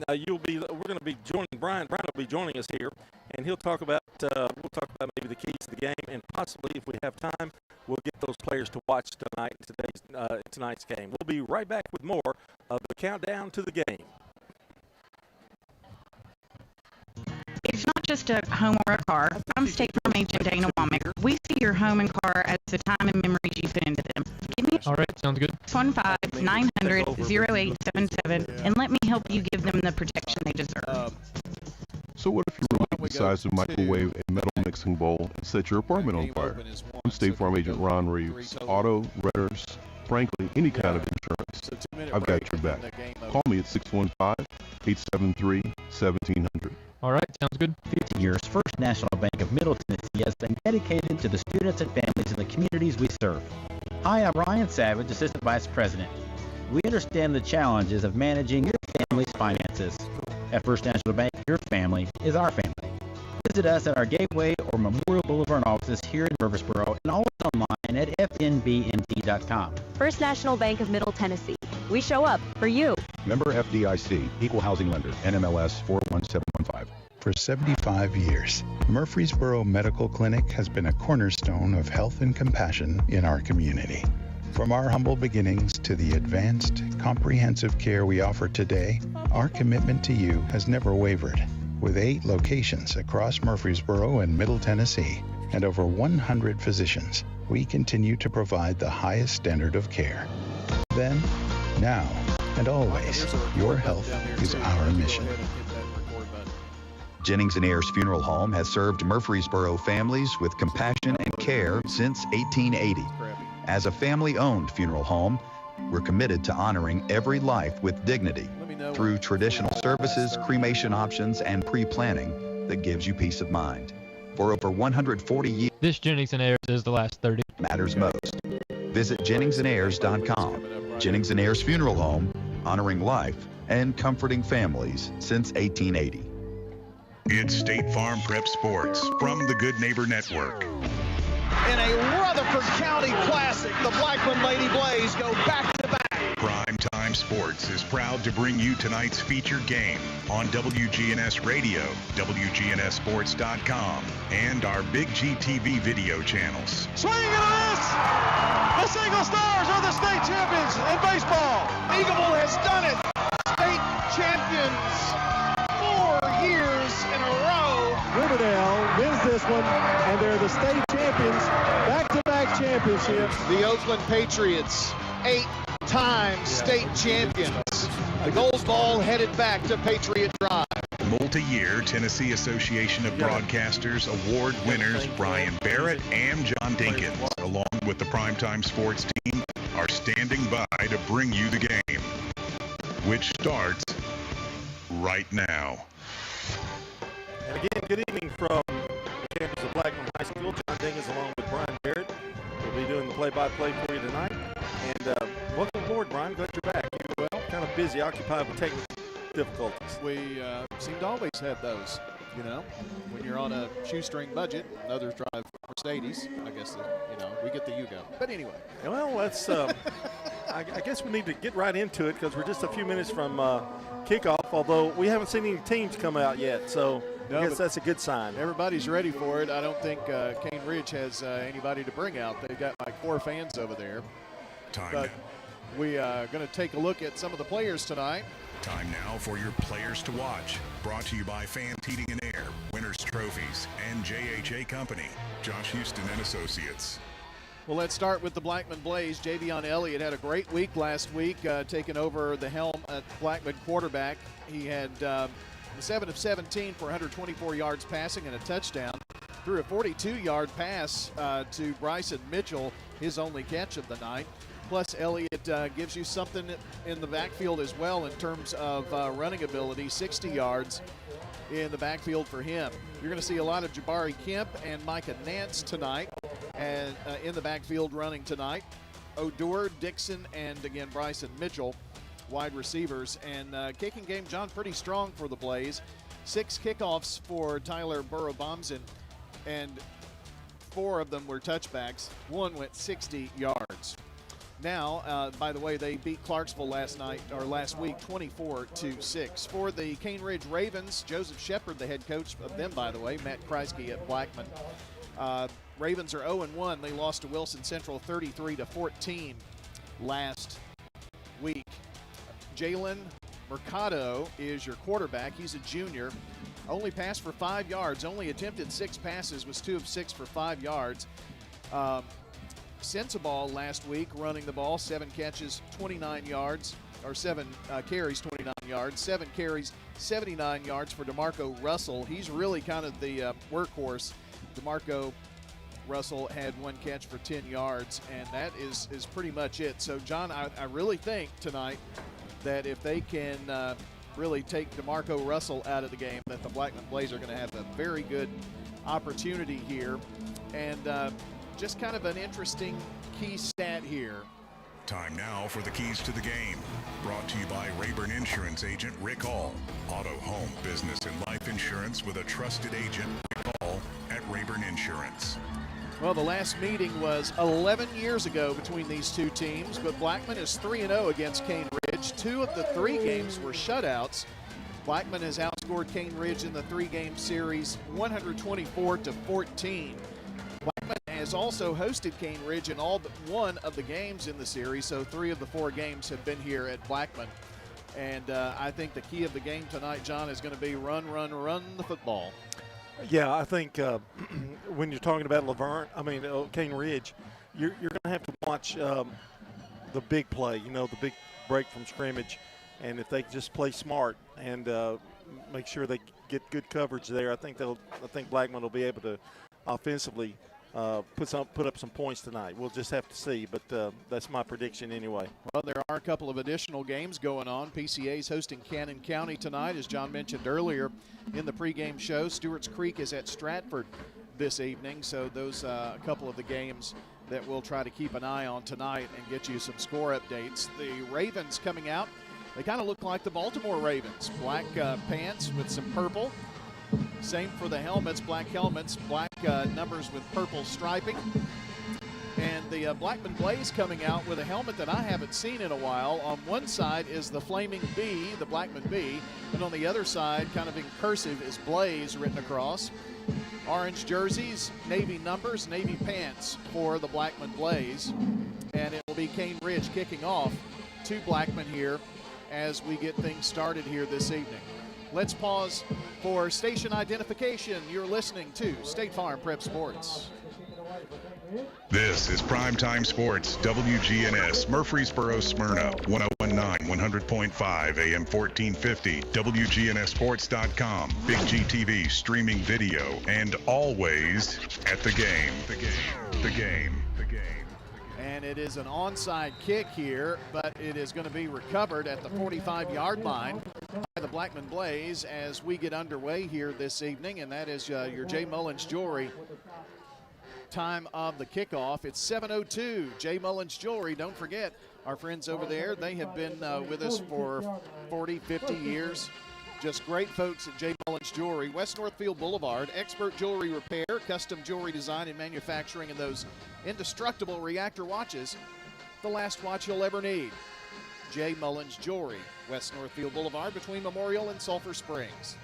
we're going to be joining Brian. Brian will be joining us here, and he'll talk about. We'll talk about maybe the keys to the game, and possibly, if we have time, we'll get those players to watch tonight tonight's game. We'll be right back with more of the countdown to the game. It's not just a home or a car. I'm State Farm Agent Dana Womack. We see your home and car as the time and memories you put into them. Give me All right, sounds good. 615-900-0877 and let me help you give them the protection they deserve. So what if you remote the size of microwave a metal mixing bowl and set your apartment on fire? I'm State Farm Agent Ron Reeves. Auto, renters, frankly, any kind of insurance. I've got your back. Call me at 615-873-1700. All right, sounds good. 50 years, First National Bank of Middle Tennessee has been dedicated to the students and families in the communities we serve. Hi, I'm Ryan Savage, Assistant Vice President. We understand the challenges of managing your family's finances. At First National Bank, your family is our family. Visit us at our Gateway or Memorial Boulevard offices here in Murfreesboro and always online at fnbmt.com. First National Bank of Middle Tennessee. We show up for you. Member FDIC, Equal Housing Lender, NMLS 41715. For 75 years, Murfreesboro Medical Clinic has been a cornerstone of health and compassion in our community. From our humble beginnings to the advanced, comprehensive care we offer today, our commitment to you has never wavered. With 8 locations across Murfreesboro and Middle Tennessee and over 100 physicians, we continue to provide the highest standard of care. Then, now, and always, your health is our mission. Jennings & Ayers Funeral Home has served Murfreesboro families with compassion and care since 1880. As a family-owned funeral home, we're committed to honoring every life with dignity through traditional services, cremation options, and pre-planning that gives you peace of mind. For over 140 years, this Jennings & Ayers is the last 30. Matters most. Visit JenningsandAyers.com. Jennings & Ayers Funeral Home, honoring life and comforting families since 1880. It's State Farm Prep Sports from the Good Neighbor Network. In a Rutherford County Classic, the Blackman Lady Blaze go back-to-back. Primetime Sports is proud to bring you tonight's featured game on WGNS Radio, WGNSSports.com, and our Big G TV video channels. Swing and a miss! The Single Stars are the state champions in baseball. Eagleville has done it. State champions 4 years in a row. Riverdale wins this one, and they're the state champions, back-to-back championships. The Oakland Patriots, 8-time state champions. The gold ball headed back to Patriot Drive. Multi-year Tennessee Association of Broadcasters award winners Brian Barrett and John Dinkins, along with the Primetime Sports team, are standing by to bring you the game, which starts right now. And again, good evening from the campus of Blackman High School. John Dinkins along with Brian Barrett will be doing the play-by-play for you tonight. And welcome aboard, Brian. Glad you're back. You well, kind of busy, occupied with technical difficulties. We seem to always have those, you know. When you're on a shoestring budget, others drive Mercedes. I guess, we get the Yugo. But anyway. Well, let's, I guess we need to get right into it because we're just a few minutes from kickoff, although we haven't seen any teams come out yet, so I guess that's a good sign. Everybody's ready for it. I don't think Cane Ridge has anybody to bring out. They've got like 4 fans over there. But we are going to take a look at some of the players tonight. Time now for your players to watch. Brought to you by Fans Heating and Air, Winners Trophies, and JHA Company, Josh Houston and Associates. Well, let's start with the Blackman Blaze. Javion Elliott had a great week last week, taking over the helm at Blackman quarterback. He had 7 of 17 for 124 yards passing and a touchdown. Threw a 42-yard pass to Bryson Mitchell, his only catch of the night. Plus, Elliott gives you something in the backfield as well in terms of running ability, 60 yards in the backfield for him. You're going to see a lot of Jabari Kemp and Micah Nance tonight and in the backfield running tonight. Odor, Dixon, and again, Bryson Mitchell, wide receivers. And kicking game, John, pretty strong for the Blaze. 6 kickoffs for Tyler Burrow-Bomson, and 4 of them were touchbacks. 1 went 60 yards. Now, by the way, they beat Clarksville last week, 24-6. For the Cane Ridge Ravens, Joseph Shepard, the head coach of them, by the way, Matt Kreisky at Blackman. Ravens are 0-1. They lost to Wilson Central 33-14 last week. Jalen Mercado is your quarterback. He's a junior. Only passed for 5 yards. Only attempted 6 passes. Was 2 of 6 for 5 yards. Sensabaugh last week running the ball, 7 catches, 29 yards, or 7 carries, 29 yards. 7 carries, 79 yards for DeMarco Russell. He's really kind of the workhorse. DeMarco Russell had 1 catch for 10 yards, and that is pretty much it. So, John, I really think tonight that if they can really take DeMarco Russell out of the game, that the Blackman Blaze are going to have a very good opportunity here. And just kind of an interesting key stat here. Time now for the keys to the game. Brought to you by Rayburn Insurance agent Rick Hall. Auto, home, business, and life insurance with a trusted agent, Rick Hall at Rayburn Insurance. Well, the last meeting was 11 years ago between these two teams, but Blackman is 3-0 against Cane Ridge. 2 of the 3 games were shutouts. Blackman has outscored Cane Ridge in the 3-game series 124-14. Blackman has also hosted Cane Ridge in all but 1 of the games in the series, so 3 of the 4 games have been here at Blackman. And I think the key of the game tonight, John, is going to be run the football. Yeah, I think when you're talking about Cane Ridge, you're going to have to watch the big play, the big break from scrimmage. And if they just play smart and make sure they get good coverage there, I think Blackman will be able to offensively put up some points tonight. We'll just have to see, but that's my prediction anyway. Well, there are a couple of additional games going on. PCA is hosting Cannon County tonight, as John mentioned earlier in the pregame show. Stewart's Creek is at Stratford this evening, so those a couple of the games that we'll try to keep an eye on tonight and get you some score updates. The Ravens coming out, they kind of look like the Baltimore Ravens. Black pants with some purple. Same for the helmets, black helmets, black numbers with purple striping. And the Blackman Blaze coming out with a helmet that I haven't seen in a while. On one side is the flaming bee, the Blackman bee, and on the other side, kind of in cursive, is Blaze written across. Orange jerseys, navy numbers, navy pants for the Blackman Blaze. And it will be Cane Ridge kicking off to Blackman here as we get things started here this evening. Let's pause for station identification. You're listening to State Farm Prep Sports. This is Primetime Sports, WGNS, Murfreesboro, Smyrna, 1019, 100.5, AM 1450, WGNSSports.com, Big GTV, streaming video, and always at the game. The game. And it is an onside kick here, but it is going to be recovered at the 45-yard line by the Blackman Blaze as we get underway here this evening, and that is your J. Mullins Jewelry time of the kickoff. It's 7:02. J. Mullins Jewelry, don't forget, our friends over there, they have been with us for 40, 50 years. Just great folks at J. Mullins Jewelry, West Northfield Boulevard. Expert jewelry repair, custom jewelry design and manufacturing, and those indestructible reactor watches, the last watch you'll ever need. J. Mullins Jewelry, West Northfield Boulevard between Memorial and Sulphur Springs.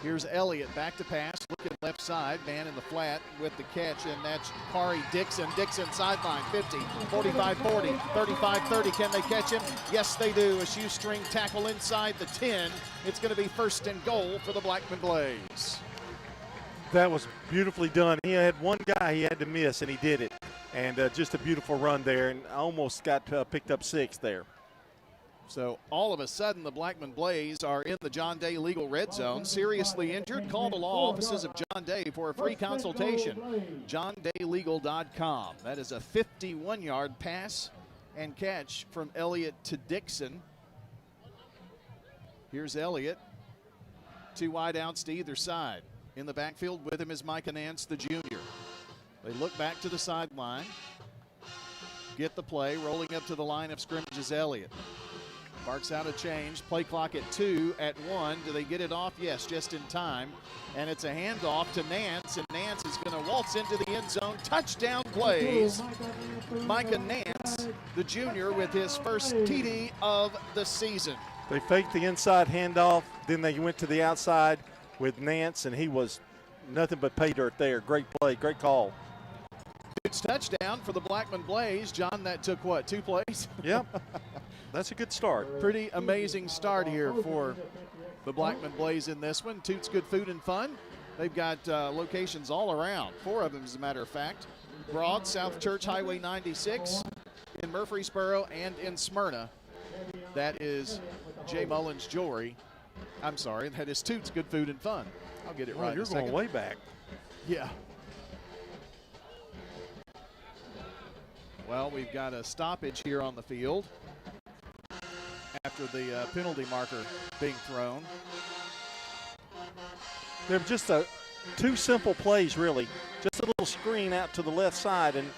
Here's Elliott back to pass, looking left side, man in the flat with the catch, and that's Kari Dixon. Dixon sideline, 50, 45, 40, 35, 30. Can they catch him? Yes, they do. A shoestring tackle inside the 10. It's going to be 1st and goal for the Blackman Blaze. That was beautifully done. He had one guy he had to miss, and he did it. And just a beautiful run there, and almost got picked up 6 there. So all of a sudden, the Blackman Blaze are in the John Day legal red zone. Seriously injured? Call the law offices of John Day for a free consultation. JohnDayLegal.com. That is a 51-yard pass and catch from Elliott to Dixon. Here's Elliott. 2 wide outs to either side. In the backfield with him is Micah Nance, the junior. They look back to the sideline. Get the play. Rolling up to the line of scrimmage is Elliott. Marks out a change. Play clock at 2, at 1. Do they get it off? Yes, just in time. And it's a handoff to Nance, and Nance is going to waltz into the end zone. Touchdown plays. Micah Nance, the junior, with his first TD of the season. They faked the inside handoff, then they went to the outside with Nance, and he was nothing but pay dirt there. Great play, great call. It's touchdown for the Blackman Blaze. John, that took what, 2 plays? Yep. That's a good start. Pretty amazing start here for the Blackman Blaze in this one. Toots Good Food and Fun. They've got locations all around. 4 of them, as a matter of fact. Broad, South Church Highway 96, in Murfreesboro, and in Smyrna. That is J. Mullins Jewelry. I'm sorry, that is Toots Good Food and Fun. I'll get it right in You're a second. going way back. Yeah. Well, we've got a stoppage here on the field after the penalty marker being thrown. They're just 2 simple plays, really. Just a little screen out to the left side, and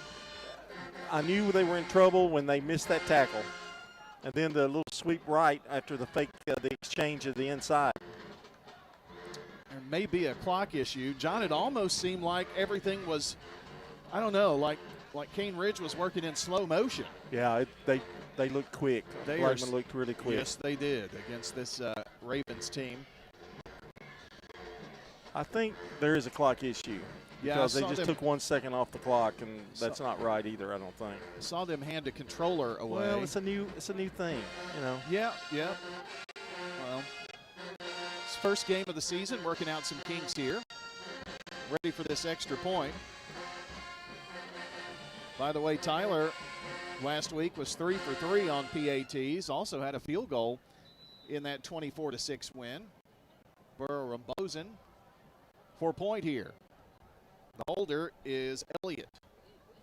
I knew they were in trouble when they missed that tackle. And then the little sweep right after the fake, the exchange of the inside. There may be a clock issue. John, it almost seemed like everything was, I don't know, like Cane Ridge was working in slow motion. Yeah, they looked quick. Blackman looked really quick. Yes, they did against this Ravens team. I think there is a clock issue. Yeah, because they just took 1 second off the clock, and that's not right either, I don't think. I saw them hand a controller away. Well, it's a new thing, you know. Yeah. Well, it's first game of the season, working out some kinks here. Ready for this extra point. By the way, Tyler last week was 3 for 3 on PATs. Also had a field goal in that 24-6 win. Burrow Rambosen, 4-point here. The holder is Elliott,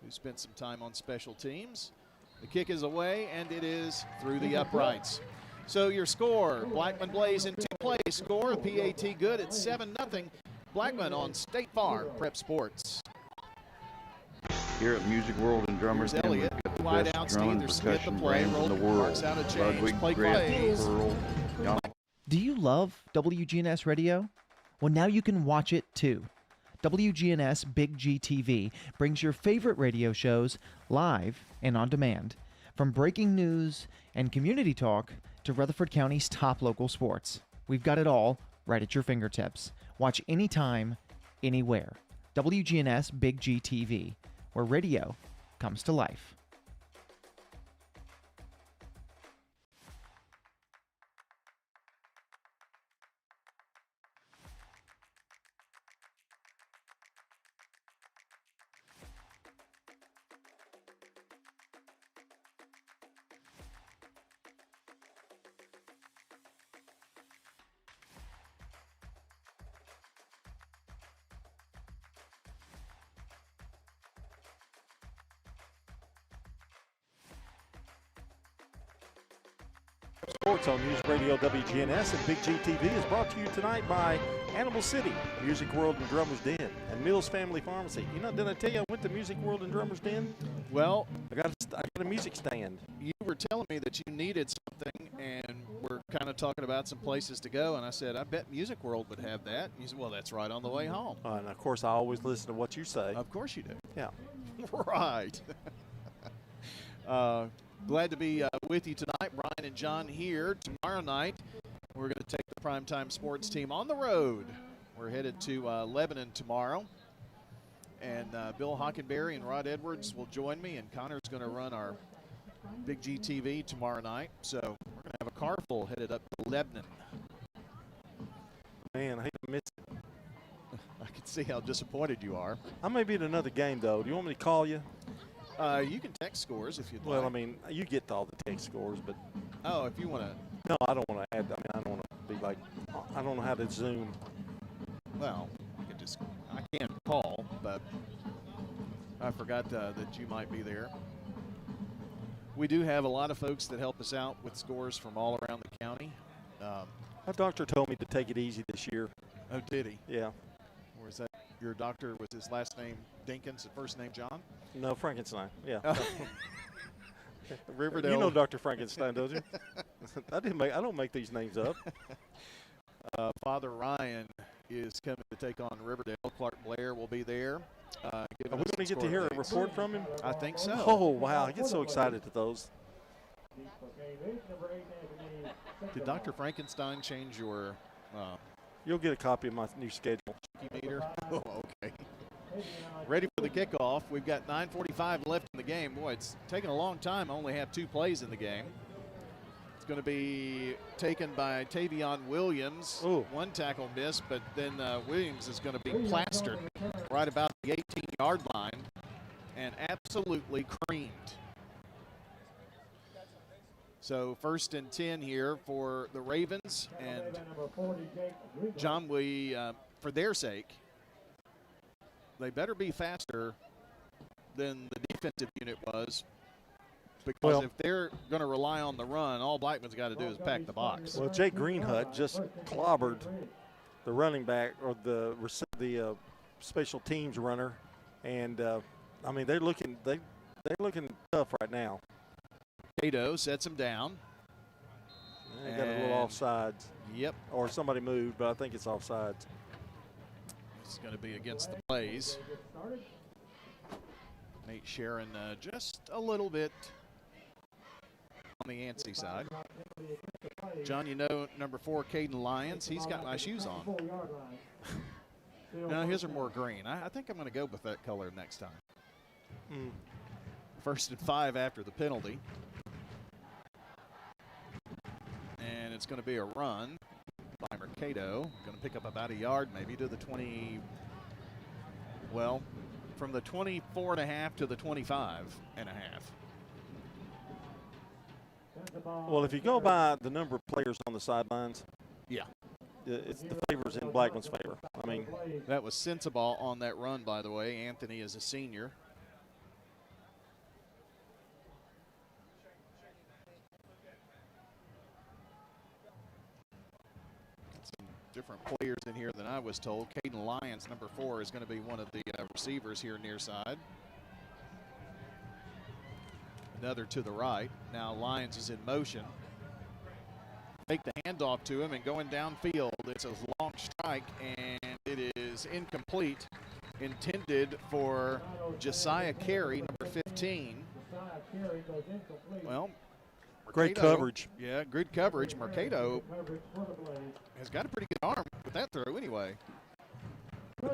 who spent some time on special teams. The kick is away, and it is through the uprights. So your score, Blackman Blaze in 2 plays. Score, PAT good at 7-0. Blackman on State Farm Prep Sports. Here at Music World and Drummers Den, we've got the Wide best outs drum to and either Smith the percussion play, brands in the marks world. out a change, Ludwig, play Griffin, plays. Pearl, Young. Do you love WGNS Radio? Well, now you can watch it too. WGNS Big G TV brings your favorite radio shows live and on demand. From breaking news and community talk to Rutherford County's top local sports. We've got it all right at your fingertips. Watch anytime, anywhere. WGNS Big G TV, where radio comes to life. Sports on News Radio WGNS and Big G TV is brought to you tonight by Animal City, Music World and Drummers Den, and Mills Family Pharmacy. You know, did I tell you I went to Music World and Drummers Den? Well, I got a music stand. You were telling me that you needed something, and we're kind of talking about some places to go, and I said, I bet Music World would have that. And you said, well, that's right on the way home. And, of course, I always listen to what you say. Of course you do. Yeah. Right. Glad to be with you tonight. Brian and John here. Tomorrow night, we're going to take the Primetime Sports team on the road. We're headed to Lebanon tomorrow. And Bill Hockenberry and Rod Edwards will join me, and Connor's going to run our Big G TV tomorrow night. So we're going to have a car full headed up to Lebanon. Man, I hate to miss it. I can see how disappointed you are. I may be at another game, though. Do you want me to call you? You can text scores if you'd like. Well, I mean, you get all the text scores, but. Oh, if you want to. No, I don't want to add. I mean, I don't want to be like. I don't know how to Zoom. Well, I can't call, but I forgot that you might be there. We do have a lot of folks that help us out with scores from all around the county. My doctor told me to take it easy this year. Oh, did he? Yeah. Or is that your doctor? Was his last name Dinkins and first name John? No, Frankenstein. Yeah. Riverdale. You know Dr. Frankenstein, don't you? I don't make these names up. Father Ryan is coming to take on Riverdale. Clark Blair will be there. Are we going to get to hear a report from him? I think so. Oh, wow. I get so excited at those. Did Dr. Frankenstein change your... You'll get a copy of my new schedule. Meter? Oh, okay. Ready for the kickoff. We've got 9:45 left in the game. Boy, it's taken a long time. I only have 2 plays in the game. It's going to be taken by Tavion Williams. Ooh. 1 tackle missed, but then Williams is going to be plastered right about the 18-yard line and absolutely creamed. So 1st and 10 here for the Ravens, and John, for their sake, they better be faster than the defensive unit was, because if they're going to rely on the run, all Blackman's got to do is pack the box. Well, Jake Greenhut just clobbered the running back, or the special teams runner, and I mean they're looking tough right now. Cato sets him down. They got a little offsides. Yep. Or somebody moved, but I think it's offsides. It's going to be against the plays. Nate Sharon just a little bit on the antsy side. John, you know number 4, Caden Lyons, he's got my shoes on. No, his are more green. I think I'm going to go with that color next time. 1st and 5 after the penalty. And it's going to be a run by Mercado. Going to pick up about a yard, maybe to the 20. Well, from the 24.5 to the 25.5. Well, if you go by the number of players on the sidelines, yeah, it's the favors in Blackman's favor. I mean, that was Sensabaugh on that run, by the way. Anthony is a senior. Different players in here than I was told. Caden Lyons, number 4, is going to be one of the receivers here near side. Another to the right. Now Lyons is in motion. Make the handoff to him and going downfield. It's a long strike and it is incomplete. Intended for Josiah Carey, number 15. Well, great coverage. Yeah, good coverage. Mercado has got a pretty good arm with that throw anyway.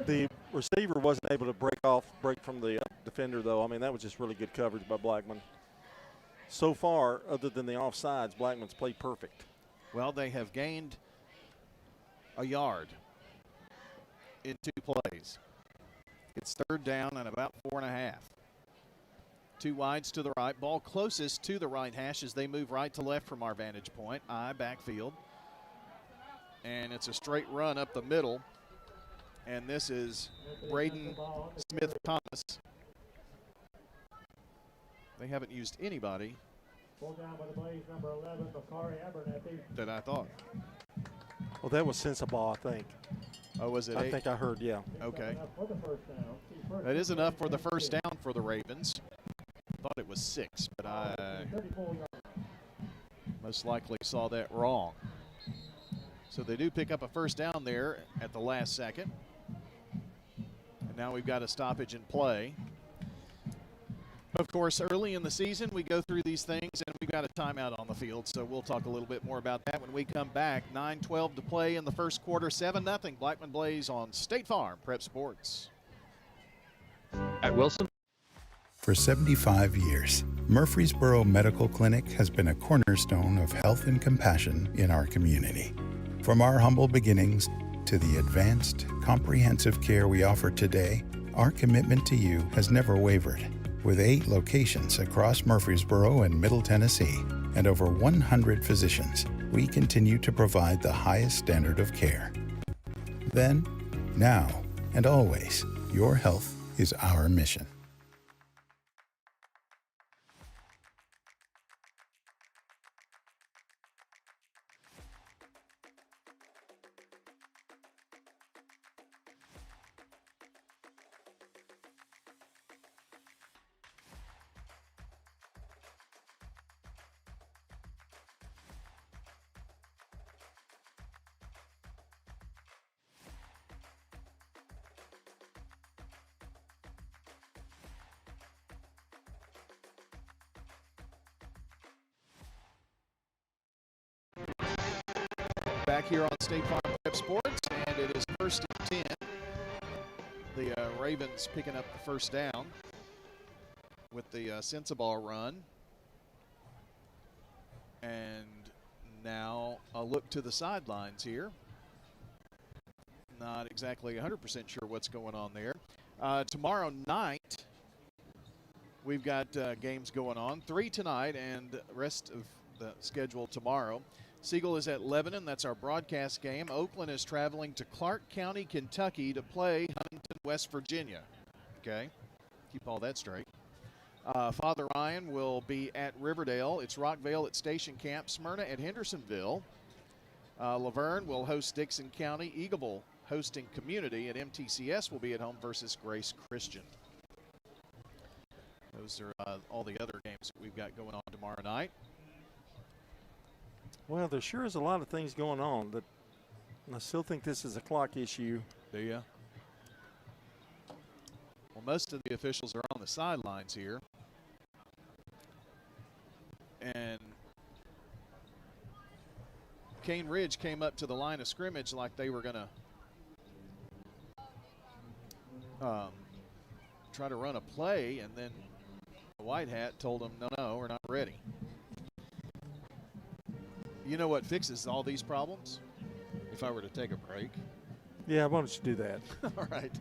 The receiver wasn't able to break from the defender, though. I mean, that was just really good coverage by Blackman. So far, other than the offsides, Blackman's played perfect. Well, they have gained a yard in 2 plays. It's 3rd down and about 4.5. 2 wides to the right. Ball closest to the right hash as they move right to left from our vantage point. Backfield. And it's a straight run up the middle. And this is Braden Smith-Thomas. They haven't used anybody that I thought. Well, that was Sensabaugh, I think. Oh, was it? I think I heard, yeah. Okay. That is enough for the first down for the Ravens. Thought it was 6, but I most likely saw that wrong. So they do pick up a first down there at the last second. And now we've got a stoppage in play. Of course, early in the season, we go through these things, and we've got a timeout on the field, so we'll talk a little bit more about that when we come back. 9:12 to play in the first quarter, 7-0. Blackman Blaze on State Farm Prep Sports. At Wilson. For 75 years, Murfreesboro Medical Clinic has been a cornerstone of health and compassion in our community. From our humble beginnings to the advanced, comprehensive care we offer today, our commitment to you has never wavered. With 8 locations across Murfreesboro and Middle Tennessee and over 100 physicians, we continue to provide the highest standard of care. Then, now, and always, your health is our mission. back here on State Farm Prep Sports, and it is 1st and 10. The Ravens picking up the first down with the Sensabaugh run. And now a look to the sidelines here. Not exactly 100% sure what's going on there. Tomorrow night, we've got games going on. 3 tonight and rest of the schedule tomorrow. Siegel is at Lebanon. That's our broadcast game. Oakland is traveling to Clark County, Kentucky to play Huntington, West Virginia. Okay, keep all that straight. Father Ryan will be at Riverdale. It's Rockvale at Station Camp. Smyrna at Hendersonville. Laverne will host Dixon County. Eagleville hosting Community. And MTCS will be at home versus Grace Christian. Those are all the other games that we've got going on tomorrow night. Well, there sure is a lot of things going on, but I still think this is a clock issue. Do you? Well, most of the officials are on the sidelines here. And Cane Ridge came up to the line of scrimmage like they were going to try to run a play, and then the White Hat told them, no, we're not ready. You know what fixes all these problems? If I were to take a break. Yeah, why don't you do that? All right.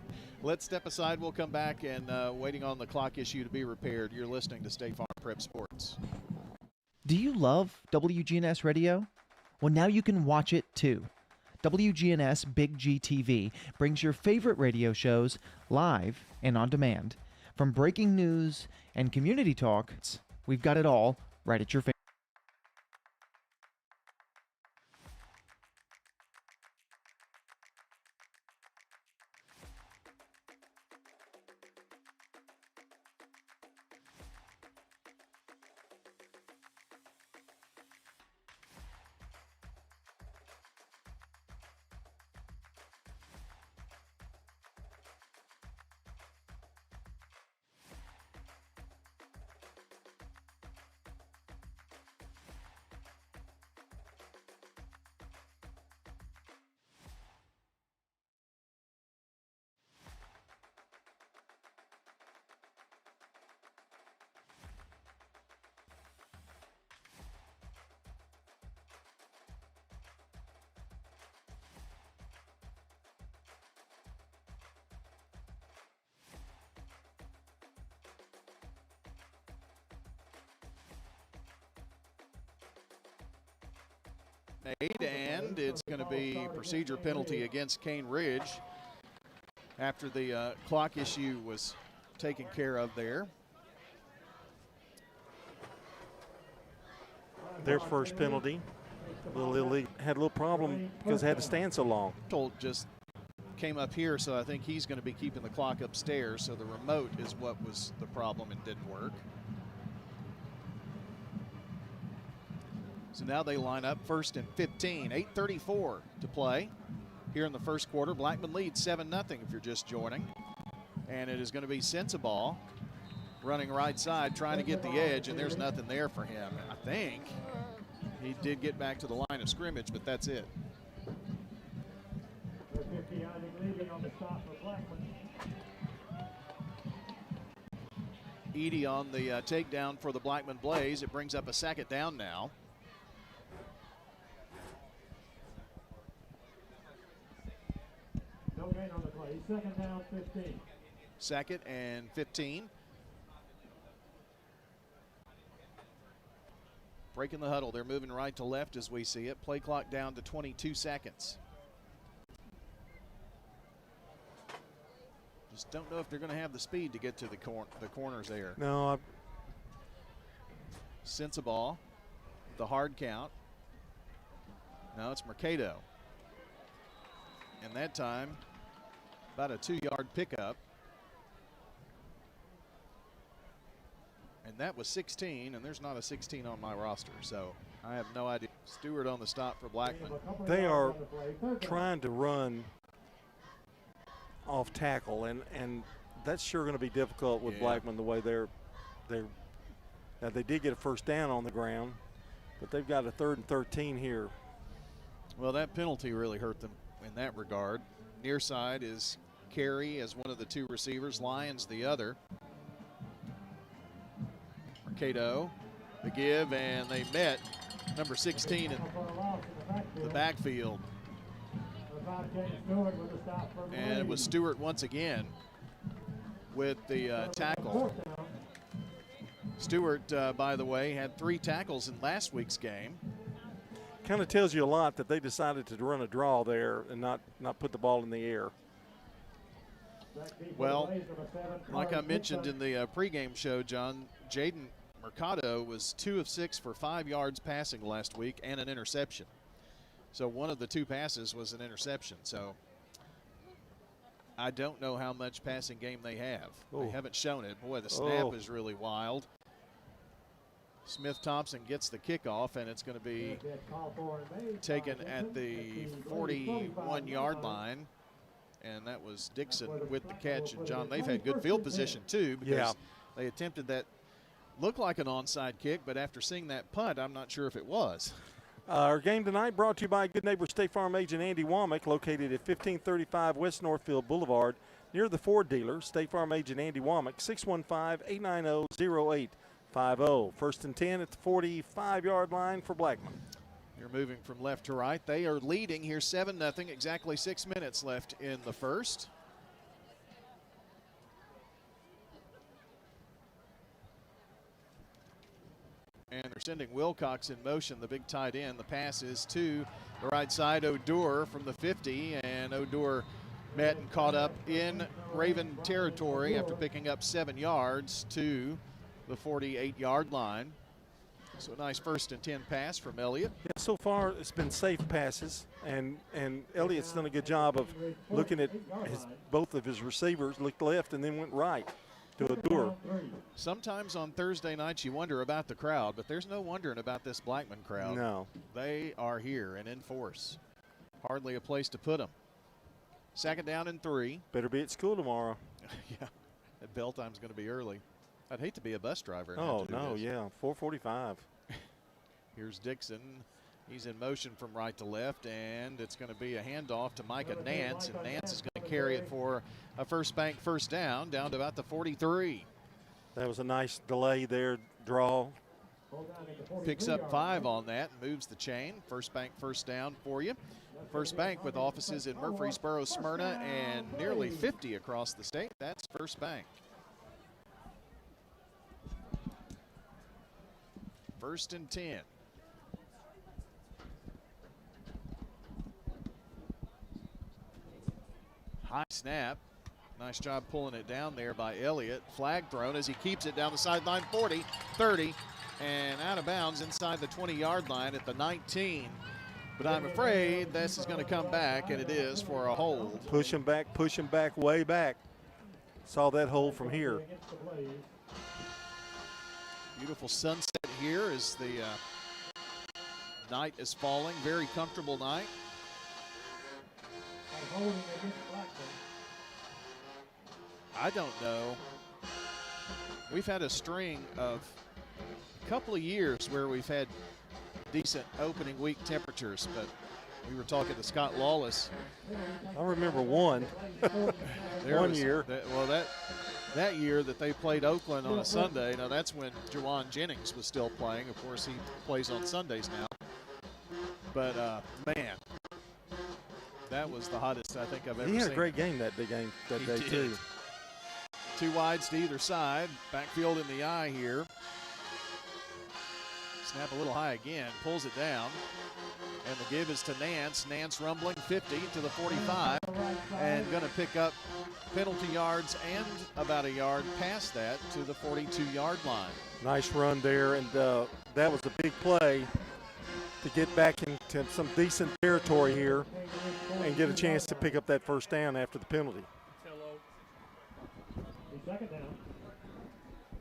Let's step aside. We'll come back and waiting on the clock issue to be repaired. You're listening to State Farm Prep Sports. Do you love WGNS Radio? Well, now you can watch it too. WGNS Big G TV brings your favorite radio shows live and on demand. From breaking news and community talk, we've got it all right at your fingertips. And it's going to be procedure penalty against Cane Ridge after the clock issue was taken care of there. Their first penalty. Had a little problem because they had to stand so long. Just came up here, so I think he's going to be keeping the clock upstairs. So the remote is what was the problem and didn't work. So now they line up 1st and 15, 8:34 to play here in the first quarter. Blackman leads 7-0 if you're just joining. And it is going to be Sensabaugh running right side, trying to get the edge, and there's nothing there for him. I think he did get back to the line of scrimmage, but that's it. Edie on the takedown for the Blackman Blaze. It brings up a second down now. No gain on the play. 2nd down, 15. 2nd and 15. Breaking the huddle. They're moving right to left as we see it. Play clock down to 22 seconds. Just don't know if they're going to have the speed to get to the corners there. No. Sensabaugh, the hard count. Now it's Mercado. And that time, about a 2-yard pickup. And that was 16, and there's not a 16 on my roster, so I have no idea. Stewart on the stop for Blackman. They are trying to run off tackle, and that's sure going to be difficult with Blackman the way they're now they did get a first down on the ground, but they've got a 3rd and 13 here. Well, that penalty really hurt them in that regard. Near side is Carey as one of the two receivers, Lyons the other. Mercado, the give, and they met number 16 in the backfield. And it was Stewart once again with the tackle. Stewart, by the way, had 3 tackles in last week's game. Kind of tells you a lot that they decided to run a draw there and not put the ball in the air. Well, like I mentioned in the pregame show, John, Jaden Mercado was 2 of 6 for 5 yards passing last week and an interception. So one of the 2 passes was an interception. So I don't know how much passing game they have. They haven't shown it. Boy, the snap is really wild. Smith Thompson gets the kickoff, and it's going to be taken at the 41-yard line. And that was Dixon with the catch. And, John, they've had good field position, too, because they attempted that, looked like an onside kick, but after seeing that punt, I'm not sure if it was. Our game tonight brought to you by good neighbor State Farm agent Andy Womack, located at 1535 West Northfield Boulevard, near the Ford dealer. State Farm agent Andy Womack, 615-890-0850. 1st and 10 at the 45-yard line for Blackman. You're moving from left to right. They are leading here 7-0, exactly 6 minutes left in the first. And they're sending Wilcox in motion, the big tight end. The pass is to the right side, Odor from the 50, and Odor met and caught up in Raven territory after picking up 7 yards to the 48-yard line. So a nice 1st and 10 pass from Elliott. Yeah, so far it's been safe passes, and Elliott's done a good job of looking at both of his receivers, looked left and then went right to Odor. Sometimes on Thursday nights you wonder about the crowd, but there's no wondering about this Blackman crowd. No. They are here and in force. Hardly a place to put them. 2nd down and 3. Better be at school tomorrow. Yeah, that bell time's going to be early. I'd hate to be a bus driver. And oh, no, yeah, 4:45. Here's Dixon. He's in motion from right to left, and it's going to be a handoff to Micah Nance, and Nance is going to carry it for a First Bank first down to about the 43. That was a nice delay there, draw. Picks up 5 on that and moves the chain. First Bank first down for you. First Bank with offices in Murfreesboro, Smyrna, and nearly 50 across the state. That's First Bank. 1st and 10. High snap. Nice job pulling it down there by Elliott. Flag thrown as he keeps it down the sideline. 40, 30, and out of bounds inside the 20-yard line at the 19. But I'm afraid this is going to come back, and it is for a hold. Push him back, way back. Saw that hold from here. Beautiful sunset here as the night is falling. Very comfortable night. I don't know. We've had a string of a couple of years where we've had decent opening week temperatures, but we were talking to Scott Lawless. I remember one. One year. That year that they played Oakland on a Sunday. Now that's when Jawan Jennings was still playing. Of course, he plays on Sundays now. But man, that was the hottest I think I've ever seen. He had a great game that day too. 2 wides to either side. Backfield in the eye here. Snap a little high again. Pulls it down. And the give is to Nance. Nance rumbling 50 to the 45. And going to pick up penalty yards and about a yard past that to the 42-yard line. Nice run there, and that was a big play to get back into some decent territory here and get a chance to pick up that first down after the penalty.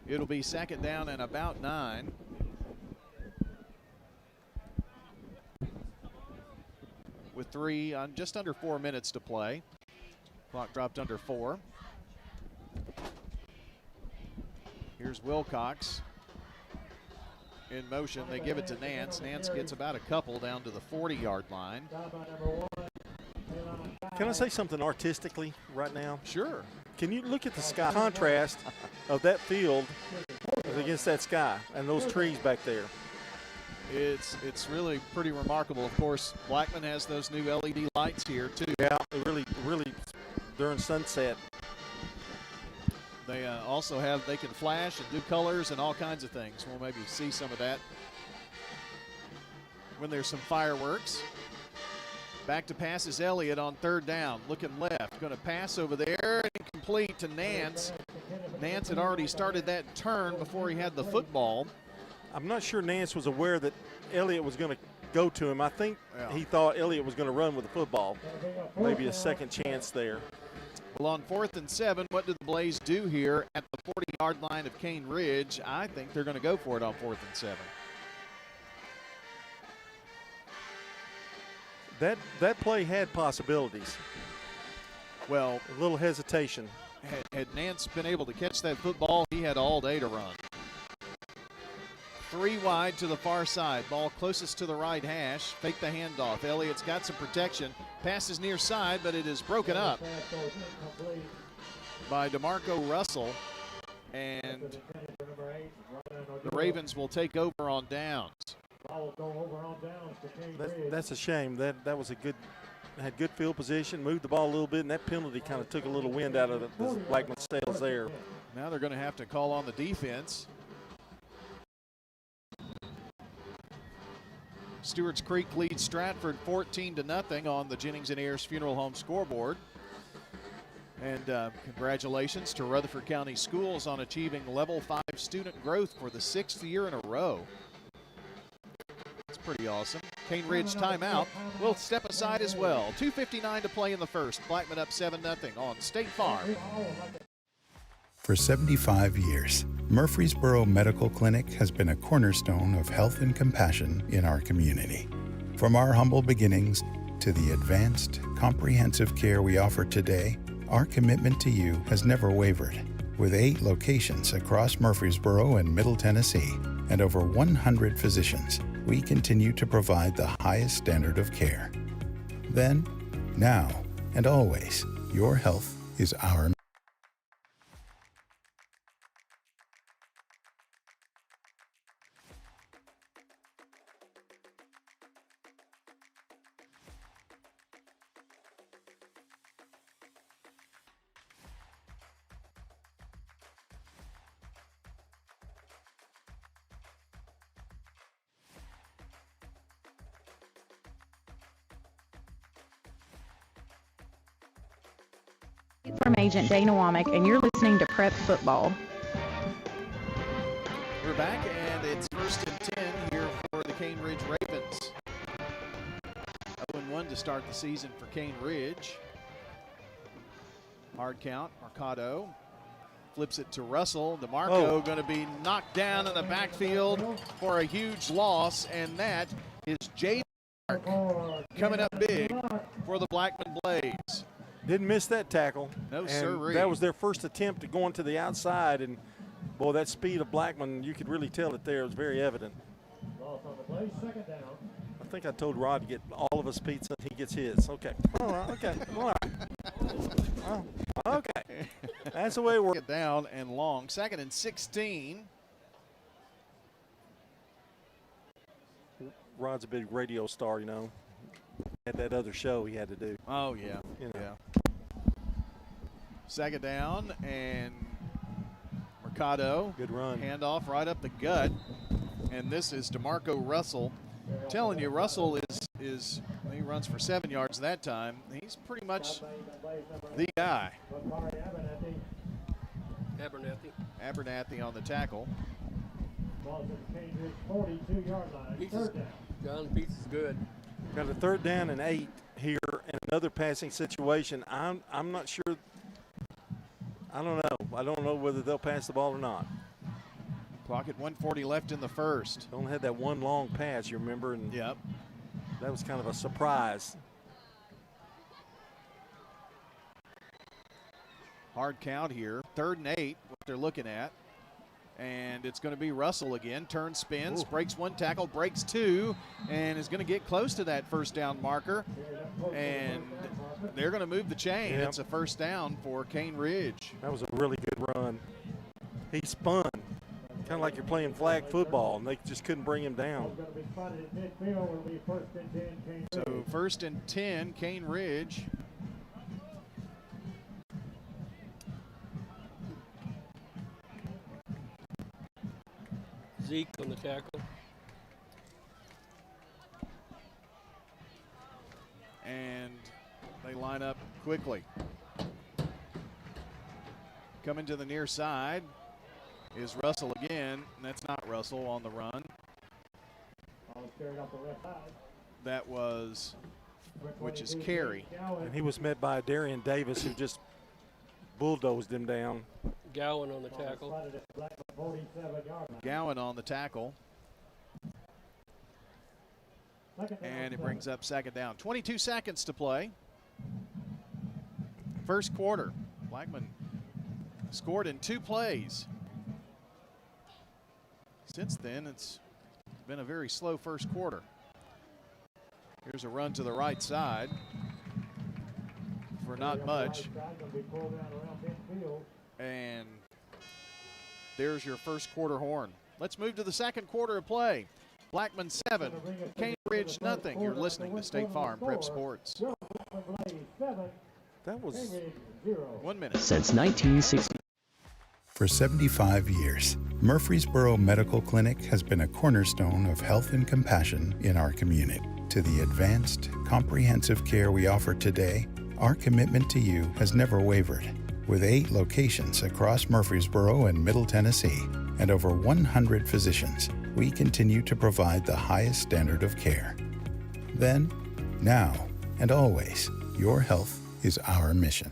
It'll be 2nd down and about 9. With just under 4 minutes to play. Clock dropped under 4. Here's Wilcox. in motion. They give it to Nance. Nance gets about a couple down to the 40-yard line. Can I say something artistically right now? Sure. Can you look at the sky contrast of that field against that sky and those trees back there? It's really pretty remarkable. Of course, Blackman has those new LED lights here too. Yeah, really during sunset. They also they can flash and do colors and all kinds of things. We'll maybe see some of that when there's some fireworks. Back to pass is Elliott on third down. Looking left. Going to pass over there. Incomplete to Nance. Nance had already started that turn before he had the football. I'm not sure Nance was aware that Elliott was going to go to him. I think he thought Elliott was going to run with the football. Maybe a second chance there. Well, on 4th and 7, what do the Blaze do here at the 40-yard line of Cane Ridge? I think they're going to go for it on 4th and 7. That play had possibilities. Well, a little hesitation. Had Nance been able to catch that football, he had all day to run. 3 wide to the far side. Ball closest to the right hash. Fake the handoff. Elliott's got some protection. Passes near side, but it is broken up by DeMarco Russell. And the Ravens will take over on downs. That's a shame. That was had good field position, moved the ball a little bit, and that penalty kind of took a little wind out of the Blackman sails there. Now they're going to have to call on the defense. Stewart's Creek leads Stratford 14-0 on the Jennings and Ayers Funeral Home scoreboard. And congratulations to Rutherford County Schools on achieving level 5 student growth for the 6th year in a row. It's pretty awesome. Cane Ridge timeout. We'll step aside as well. 2:59 to play in the first. Blackman up 7-0 on State Farm. For 75 years, Murfreesboro Medical Clinic has been a cornerstone of health and compassion in our community. From our humble beginnings to the advanced, comprehensive care we offer today, our commitment to you has never wavered. With 8 locations across Murfreesboro and Middle Tennessee and over 100 physicians, we continue to provide the highest standard of care. Then, now, and always, your health is our mission. From Agent Dana Womack, and you're listening to Prep Football. We're back, and it's 1st and 10 here for the Cane Ridge Ravens. 0-1 to start the season for Cane Ridge. Hard count. Mercado flips it to Russell. DeMarco going to be knocked down in the backfield for a huge loss, and that is Jay Mark coming up big for the Blackman Blaze. Didn't miss that tackle. No, and sirree. That was their first attempt at going to the outside, and boy, that speed of Blackman, you could really tell it there. It was very evident. I think I told Rod to get all of us pizza. He gets his. Okay. All right. Okay. All right. Oh, okay. That's the way it works. Get down and long. 2nd and 16. Rod's a big radio star, you know. Had that other show he had to do. Oh, yeah. You know. Yeah. 2nd down, and Mercado. Good run. Handoff right up the gut. And this is DeMarco Russell. I'm telling you, Russell is he runs for 7 yards that time. He's pretty much the guy. Abernathy on the tackle. 42-yard line. John Peace is good. Got a 3rd down and 8 here in another passing situation. I'm not sure. I don't know. I don't know whether they'll pass the ball or not. Clock at 1:40 left in the first. Only had that one long pass, you remember? And yep. That was kind of a surprise. Hard count here. 3rd and 8, what they're looking at. And it's going to be Russell again. Turns, spins, breaks one tackle, breaks two, and is going to get close to that first down marker. And they're going to move the chain. Yeah. It's a first down for Cane Ridge. That was a really good run. He spun, kind of like you're playing flag football, and they just couldn't bring him down. So 1st and 10, Cane Ridge. Zeke on the tackle. And they line up quickly. Coming to the near side is Russell again, and that's not Russell on the run. That was, which is Carey. And he was met by Darian Davis, who just bulldozed him down. Gowan on the tackle. Gowan on the tackle. And it brings up 2nd down. 22 seconds to play. First quarter. Blackman scored in 2 plays. Since then, it's been a very slow first quarter. Here's a run to the right side for not much. And there's your first quarter horn. Let's move to the second quarter of play. Blackman 7, Cane Ridge nothing. You're listening to State Farm Prep Sports. That was 1 minute. Since 1960. For 75 years, Murfreesboro Medical Clinic has been a cornerstone of health and compassion in our community. To the advanced, comprehensive care we offer today, our commitment to you has never wavered. With 8 locations across Murfreesboro and Middle Tennessee and over 100 physicians, we continue to provide the highest standard of care. Then, now, and always, your health is our mission.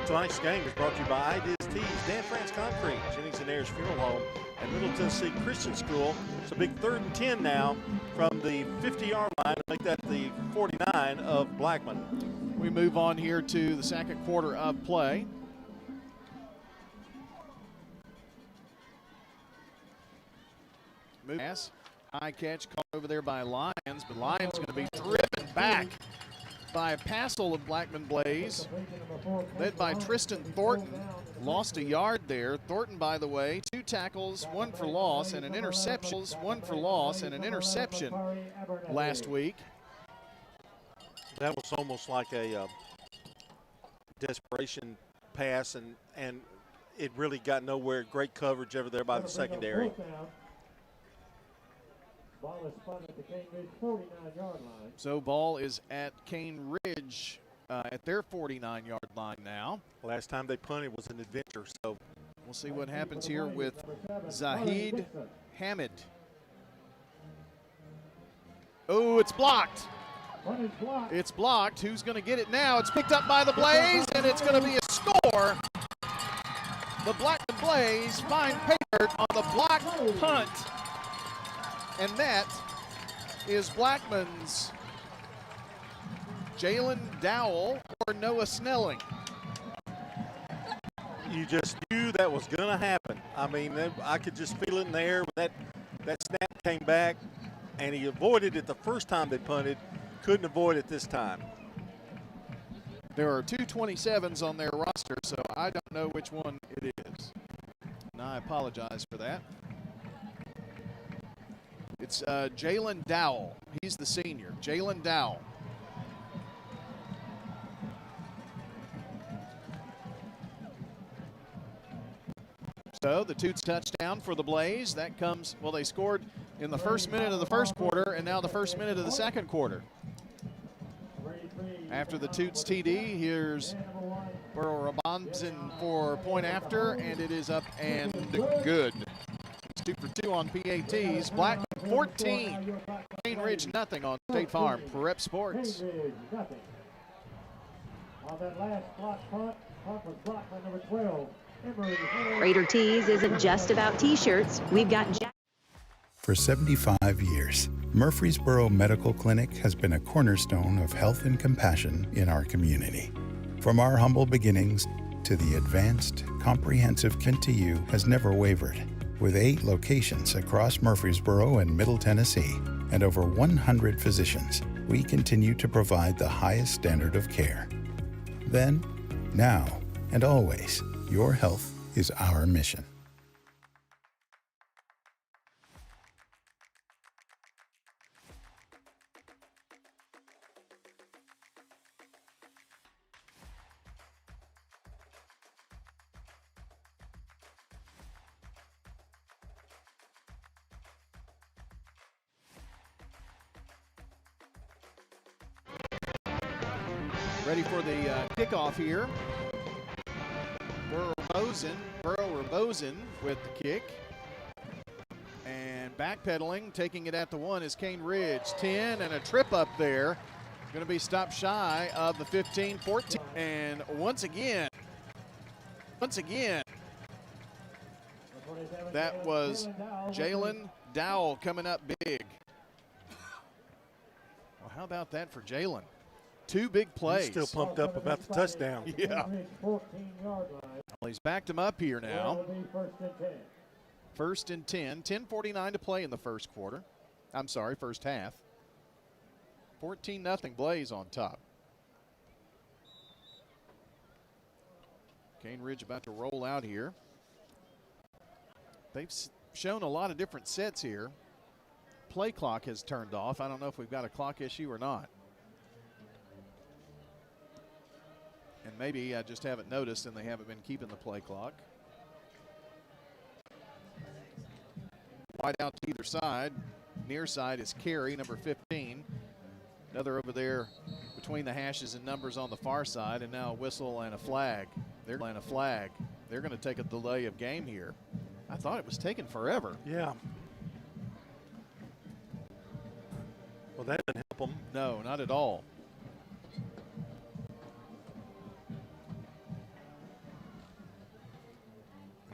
Tonight's game is brought to you by Ideas Tees, Dan France Concrete, Jennings and Ayers Funeral Home, and Middle Tennessee Christian School. It's a big 3rd and 10 now from the 50-yard line to make that the 49 of Blackman. We move on here to the second quarter of play. Pass, high catch caught over there by Lyons, but Lyons going to be driven back by a passel of Blackman Blaze, led by Tristan Thornton. Lost a yard there. Thornton, by the way, 2 tackles, 1 for loss, and an interception. 1 for loss and an interception last week. That was almost like a desperation pass, and it really got nowhere. Great coverage over there by the secondary. Ball is spun at the Cane Ridge 49-yard line. So ball is at Cane Ridge at their 49-yard line now. Last time they punted was an adventure, so we'll see what happens here with Zahid Hamid. Oh, it's blocked. It's blocked. Who's going to get it now? It's picked up by the Blaze, and it's going to be a score. The Blackman Blaze find Pater on the block punt. And that is Blackman's Jalen Dowell or Noah Snelling. You just knew that was going to happen. I mean, I could just feel it in the air when that snap came back, and he avoided it the first time they punted. Couldn't avoid it this time. There are 2 27s on their roster, so I don't know which one it is. And I apologize for that. It's Jalen Dowell. He's the senior. Jalen Dowell. So the Toots touchdown for the Blaze. That comes, well, they scored in the first minute of the first quarter and now the first minute of the second quarter. After the Toots TD, here's Burrow Robinson for point after, and it is up and good. It's 2 for 2 on PATs. Blackman 14. Cane Ridge nothing on State Farm. Prep Sports. On that last block punt was Blackman, number 12. Raider Tees isn't just about t-shirts. We've got For 75 years, Murfreesboro Medical Clinic has been a cornerstone of health and compassion in our community. From our humble beginnings to the advanced, comprehensive care to you has never wavered. With 8 locations across Murfreesboro and Middle Tennessee and over 100 physicians, we continue to provide the highest standard of care. Then, now, and always, your health is our mission. Ready for the kickoff here. Burrow Robozen with the kick. And backpedaling, taking it at the 1 is Cane Ridge. 10 and a trip up there. Going to be stopped shy of the 15, 14. And once again, that was Jalen Dowell coming up big. Well, how about that for Jalen? 2 big plays. He's still pumped up about the touchdown. Yeah. Well, he's backed him up here now. First and 10. 10:49 to play in the first quarter. I'm sorry, first half. 14-0 Blaze on top. Cane Ridge about to roll out here. They've shown a lot of different sets here. Play clock has turned off. I don't know if we've got a clock issue or not. And maybe I just haven't noticed and they haven't been keeping the play clock. Wide out to either side. Near side is Carey, number 15. Another over there between the hashes and numbers on the far side. And now a whistle and a flag. They're going to take a delay of game here. I thought it was taking forever. Yeah. Well, that didn't help them. No, not at all.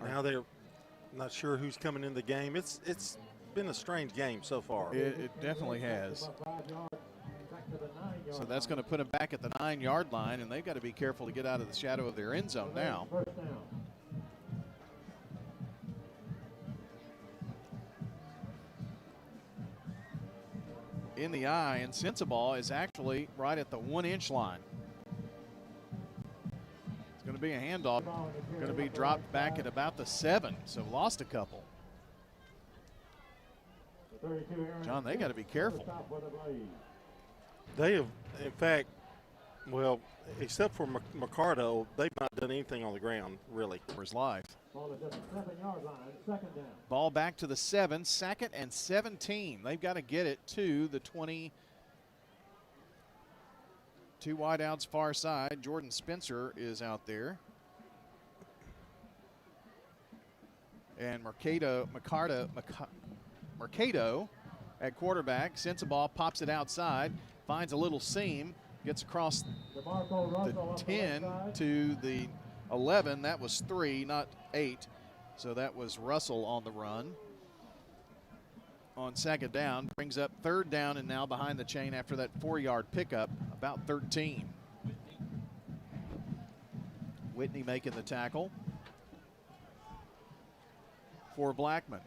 Now they're not sure who's coming in the game. It's been a strange game so far. It definitely has. So that's going to put them back at the 9-yard line, and they've got to be careful to get out of the shadow of their end zone now. In the eye, and Sensabaugh is actually right at the 1-inch line. It's going to be a handoff. Going to be dropped back at about the 7, so lost a couple. John, they got to be careful. They have, in fact, well, except for McCardo, they've not done anything on the ground, really. For his life. Ball back to the 7, 2nd and 17. They've got to get it to the 20. 2 wide outs far side. Jordan Spencer is out there. And Mercado at quarterback. Sensabaugh pops it outside, finds a little seam, gets across the 10 to the 11. That was 3, not 8. So that was Russell on the run. On 2nd down, brings up 3rd down and now behind the chain after that 4-yard pickup, about 13. Whitney making the tackle for Blackman.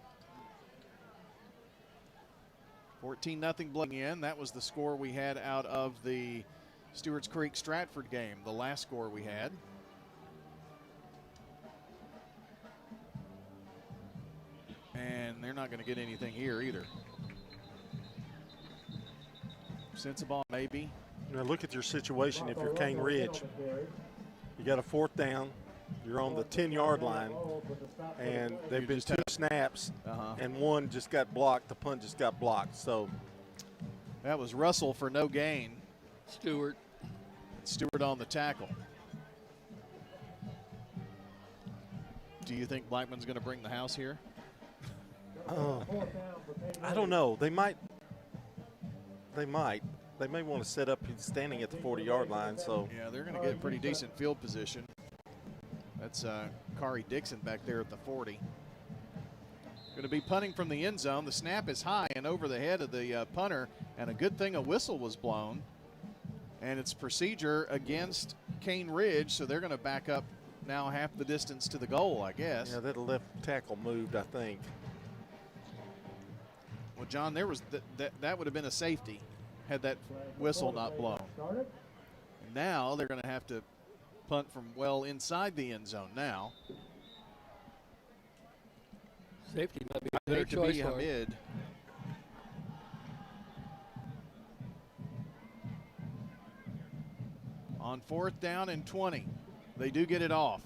14-0 Blackman in. That was the score we had out of the Stewart's Creek Stratford game, the last score we had. And they're not going to get anything here either. Sensabaugh maybe. Now look at your situation if you're Cane Ridge. You got a 4th down. You're on the 10-yard line. And they've been 2 snaps. And 1 just got blocked. The punt just got blocked. So that was Russell for no gain. Stewart on the tackle. Do you think Blackman's going to bring the house here? I don't know. They might. They may want to set up standing at the 40-yard line. So yeah, they're going to get pretty decent field position. That's Kari Dixon back there at the 40. Going to be punting from the end zone. The snap is high and over the head of the punter, and a good thing a whistle was blown. And it's procedure against Cane Ridge, so they're going to back up now half the distance to the goal, I guess. Yeah, that left tackle moved, I think. Well, John, there was that would have been a safety had that whistle not blown. Now they're going to have to punt from well inside the end zone now. Safety might be a better choice for Hamid. On 4th down and 20. They do get it off.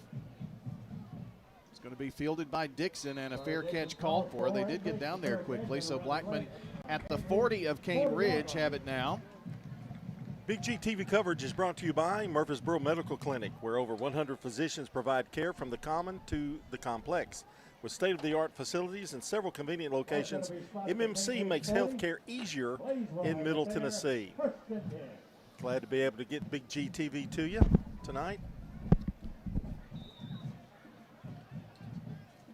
It's going to be fielded by Dixon and a fair catch called for. They did get down there quickly, so Blackman at the 40 of Cane Ridge have it now. Big G TV coverage is brought to you by Murfreesboro Medical Clinic, where over 100 physicians provide care from the common to the complex. With state-of-the-art facilities and several convenient locations, MMC makes healthcare easier in Middle Tennessee. Glad to be able to get Big G TV to you tonight.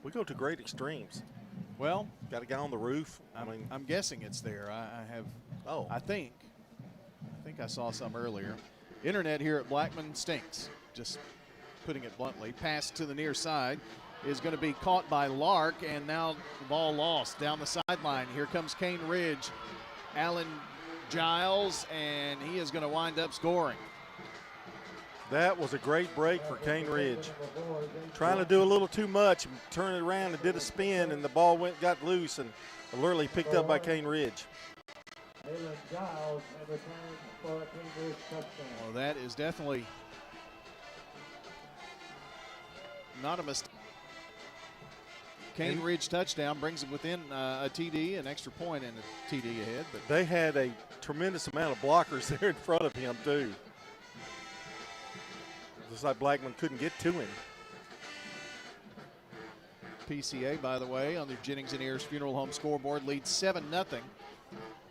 We go to great extremes. Well, got a guy on the roof. I'm guessing it's there. I think I saw some earlier. Internet here at Blackman stinks, just putting it bluntly. Pass to the near side is going to be caught by Lark, and now the ball lost down the sideline. Here comes Cane Ridge. Alan Giles, and he is going to wind up scoring. That was a great break for Cane Ridge. Trying to do a little too much, turned it around and did a spin, and the ball got loose and literally picked up by Cane Ridge. Well, that is definitely not a mistake. Cane Ridge touchdown brings them within a TD, an extra point, and a TD ahead. But they had a tremendous amount of blockers there in front of him, too. Looks like Blackman couldn't get to him. PCA, by the way, on the Jennings and Ayers Funeral Home scoreboard leads 7-0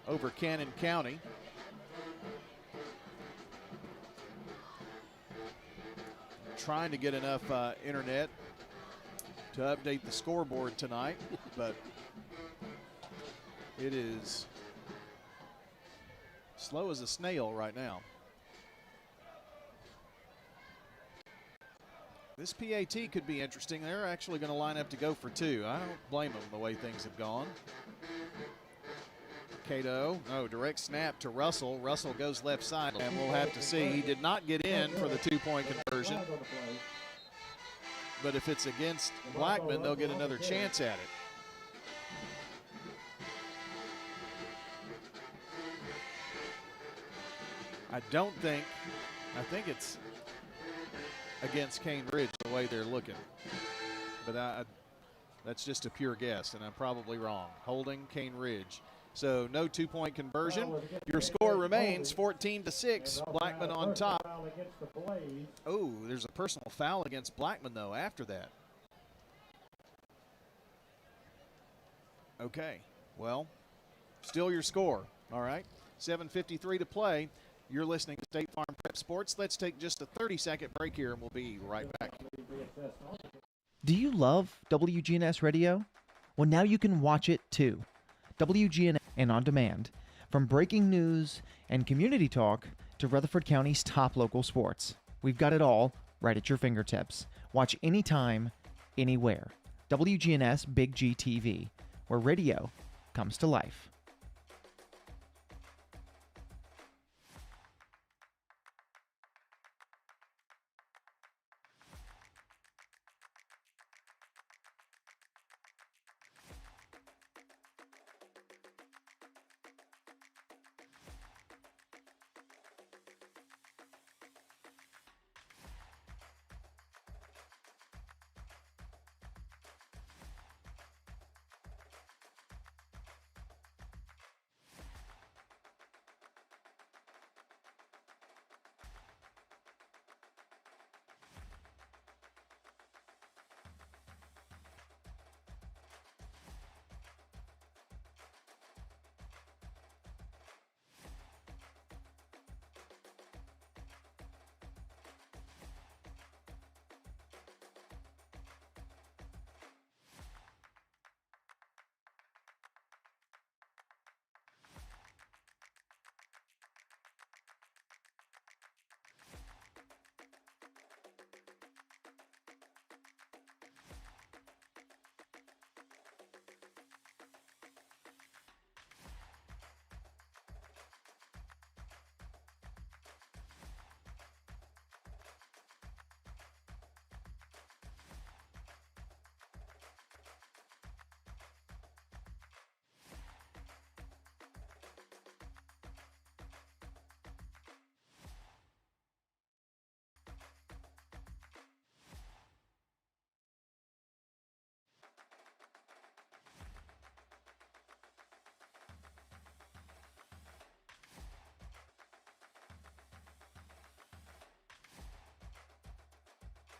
over Cannon County. Trying to get enough internet to update the scoreboard tonight, but it is slow as a snail right now. This PAT could be interesting. They're actually going to line up to go for two. I don't blame them the way things have gone. Cato, no, direct snap to Russell. Russell goes left side, and we'll have to see. He did not get in for the two-point conversion. But if it's against Blackman, they'll get another chance at it. I think it's against Cane Ridge the way they're looking. But that's just a pure guess, and I'm probably wrong. Holding Cane Ridge. So no two-point conversion. Your score remains 14-6. Blackman on top. Oh, there's a personal foul against Blackman, though, after that. Okay, well, still your score, all right? 7:53 to play. You're listening to State Farm Prep Sports. Let's take just a 30-second break here, and we'll be right back. Do you love WGNS Radio? Well, now you can watch it, too. WGNS and on demand. From breaking news and community talk to Rutherford County's top local sports. We've got it all right at your fingertips. Watch anytime, anywhere. WGNS Big G TV, where radio comes to life.